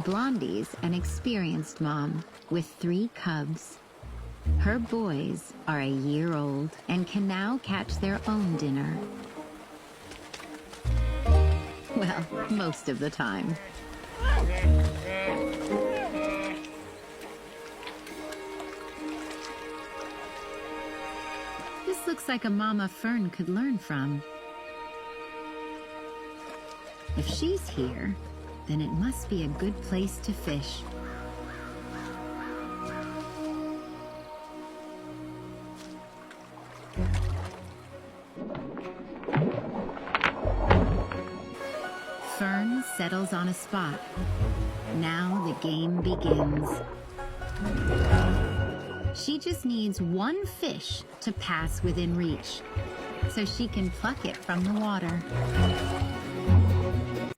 Blondie's an experienced mom with 3 cubs. Her boys are a year old and can now catch their own dinner. Well, most of the time. This looks like a mama Fern could learn from. If she's here, then it must be a good place to fish. Fern settles on a spot. Now the game begins. She just needs 1 fish to pass within reach, so she can pluck it from the water.